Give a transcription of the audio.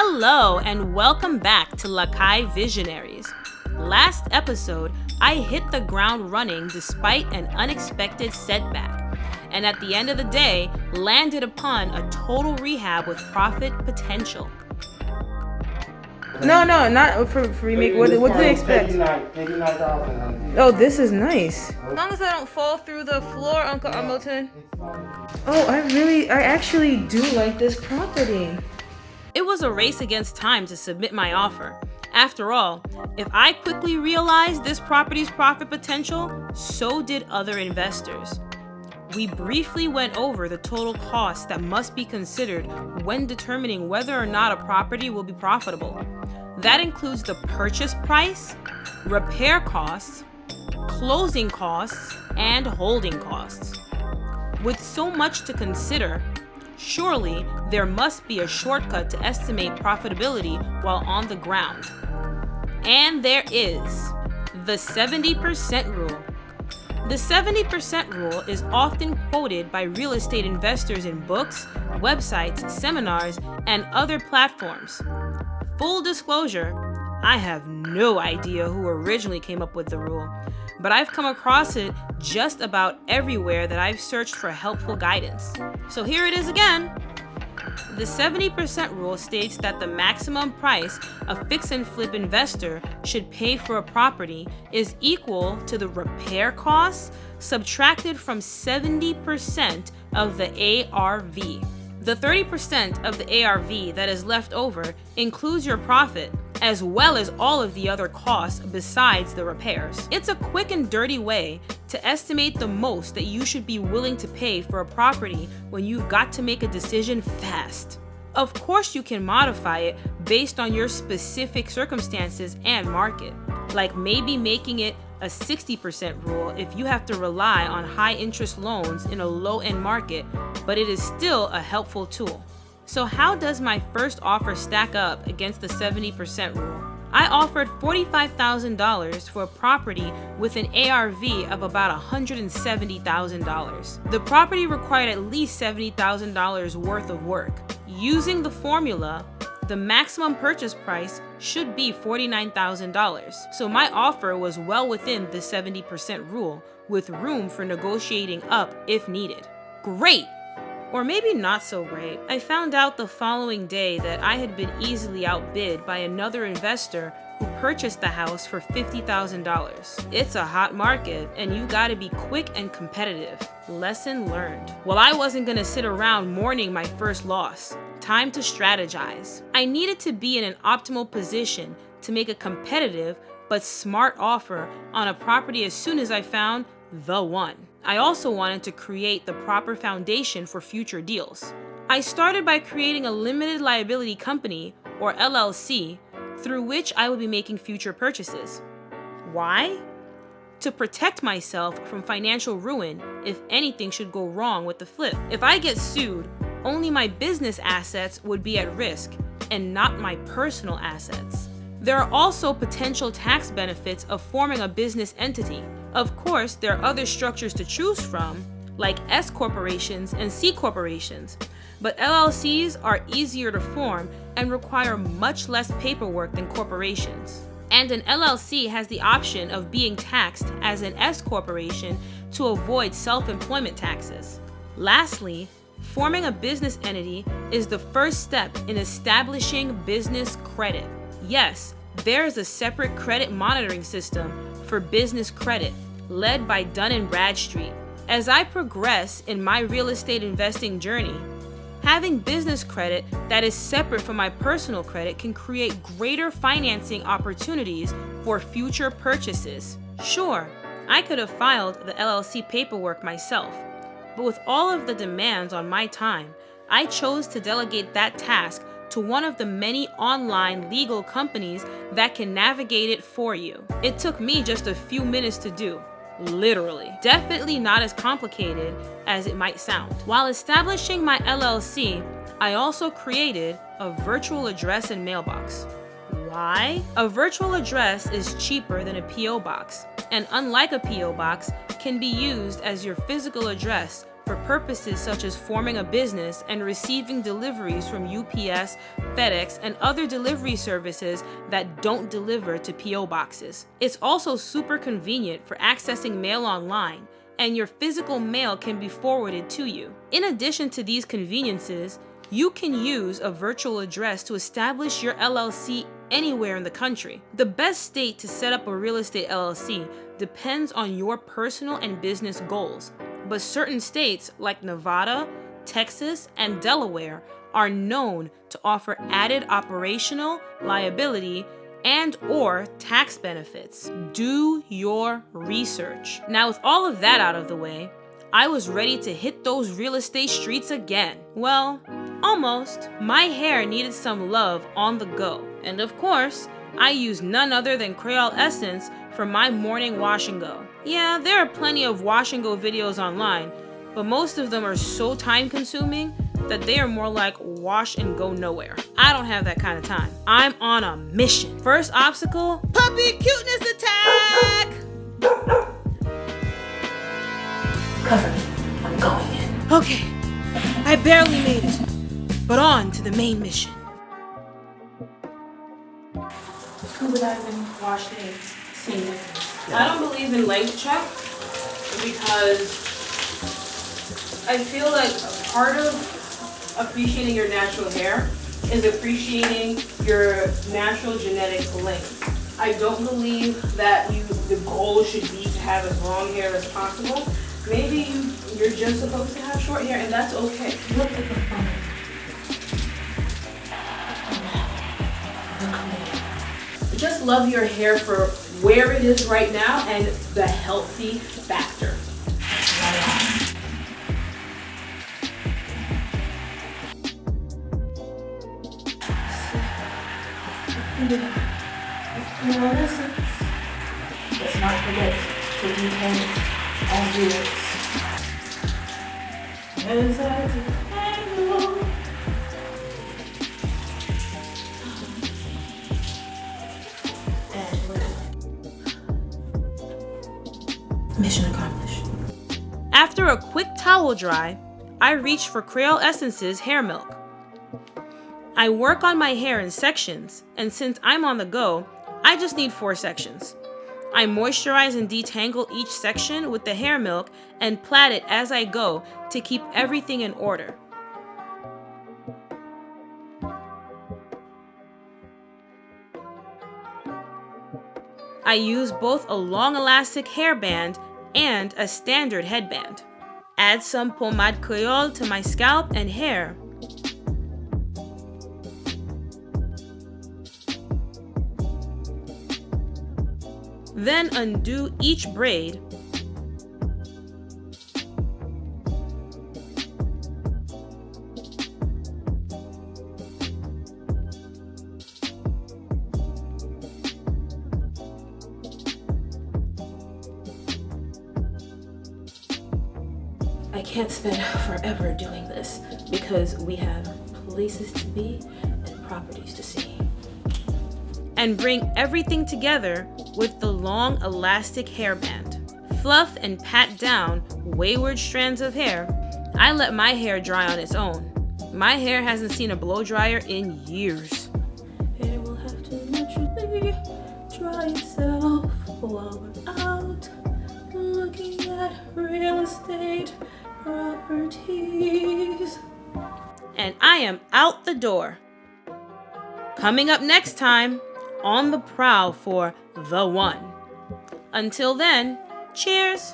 Hello and welcome back to Lakay Visionaries. Last episode, I hit the ground running despite an unexpected setback, and at the end of the day, landed upon a total rehab with profit potential. No, not for remake. What do they expect? Oh, this is nice. As long as I don't fall through the floor, Uncle Hamilton. Oh, I actually do like this property. It was a race against time to submit my offer. After all, if I quickly realized this property's profit potential, so did other investors. We briefly went over the total costs that must be considered when determining whether or not a property will be profitable. That includes the purchase price, repair costs, closing costs, and holding costs. With so much to consider, surely there must be a shortcut to estimate profitability while on the ground. And there is the 70% rule. The 70% rule is often quoted by real estate investors in books, websites, seminars, and other platforms. Full disclosure, I have no idea who originally came up with the rule, but I've come across it just about everywhere that I've searched for helpful guidance. So here it is again. The 70% rule states that the maximum price a fix and flip investor should pay for a property is equal to the repair costs subtracted from 70% of the ARV. The 30% of the ARV that is left over includes your profit, as well as all of the other costs besides the repairs. It's a quick and dirty way to estimate the most that you should be willing to pay for a property when you've got to make a decision fast. Of course, you can modify it based on your specific circumstances and market, like maybe making it a 60% rule if you have to rely on high interest loans in a low-end market, but it is still a helpful tool. So how does my first offer stack up against the 70% rule? I offered $45,000 for a property with an ARV of about $170,000. The property required at least $70,000 worth of work. Using the formula, the maximum purchase price should be $49,000. So my offer was well within the 70% rule, with room for negotiating up if needed. Great! Or maybe not so great. I found out the following day that I had been easily outbid by another investor who purchased the house for $50,000. It's a hot market, and you gotta be quick and competitive. Lesson learned. Well, I wasn't gonna sit around mourning my first loss. Time to strategize. I needed to be in an optimal position to make a competitive but smart offer on a property as soon as I found the one. I also wanted to create the proper foundation for future deals. I started by creating a limited liability company, or LLC, through which I would be making future purchases. Why? To protect myself from financial ruin if anything should go wrong with the flip. If I get sued, only my business assets would be at risk and not my personal assets. There are also potential tax benefits of forming a business entity. Of course, there are other structures to choose from, like S corporations and C corporations, but LLCs are easier to form and require much less paperwork than corporations. And an LLC has the option of being taxed as an S corporation to avoid self-employment taxes. Lastly, forming a business entity is the first step in establishing business credit. Yes, there is a separate credit monitoring system for business credit, led by Dun & Bradstreet. As I progress in my real estate investing journey, having business credit that is separate from my personal credit can create greater financing opportunities for future purchases. Sure, I could have filed the LLC paperwork myself, but with all of the demands on my time, I chose to delegate that task to one of the many online legal companies that can navigate it for you. It took me just a few minutes to do. Literally. Definitely not as complicated as it might sound. While establishing my LLC, I also created a virtual address and mailbox. Why? A virtual address is cheaper than a PO box, and unlike a PO box, can be used as your physical address for purposes such as forming a business and receiving deliveries from UPS, FedEx, and other delivery services that don't deliver to P.O. boxes. It's also super convenient for accessing mail online, and your physical mail can be forwarded to you. In addition to these conveniences, you can use a virtual address to establish your LLC anywhere in the country. The best state to set up a real estate LLC depends on your personal and business goals, but certain states like Nevada, Texas, and Delaware are known to offer added operational, liability, and/or tax benefits. Do your research. Now, with all of that out of the way, I was ready to hit those real estate streets again. Well, almost. My hair needed some love on the go. And of course, I used none other than Creole Essence for my morning wash and go. Yeah, there are plenty of wash and go videos online, but most of them are so time consuming that they are more like wash and go nowhere. I don't have that kind of time. I'm on a mission. First obstacle, puppy cuteness attack! Cover me. I'm going in. Okay, I barely made it, but on to the main mission. Scuba diving, wash day, same difference. I don't believe in length check because I feel like a part of appreciating your natural hair is appreciating your natural genetic length. I don't believe that the goal should be to have as long hair as possible. Maybe you're just supposed to have short hair, and that's okay. Look at the phone. Just love your hair for where it is right now and the healthy factor. Let's not forget to detangle all viewers. As I detangle. Mission accomplished. After a quick towel dry, I reach for Creole Essence's hair milk. I work on my hair in sections, and since I'm on the go, I just need 4 sections. I moisturize and detangle each section with the hair milk and plait it as I go to keep everything in order. I use both a long elastic hairband and a standard headband. Add some pomade Creole to my scalp and hair. Then undo each braid. I can't spend forever doing this because we have places to be and properties to see. And bring everything together with the long elastic hairband. Fluff and pat down wayward strands of hair. I let my hair dry on its own. My hair hasn't seen a blow dryer in years. Hair will have to naturally dry itself while we're out looking at real estate properties. And I am out the door. Coming up next time, on the prowl for the one. Until then, cheers!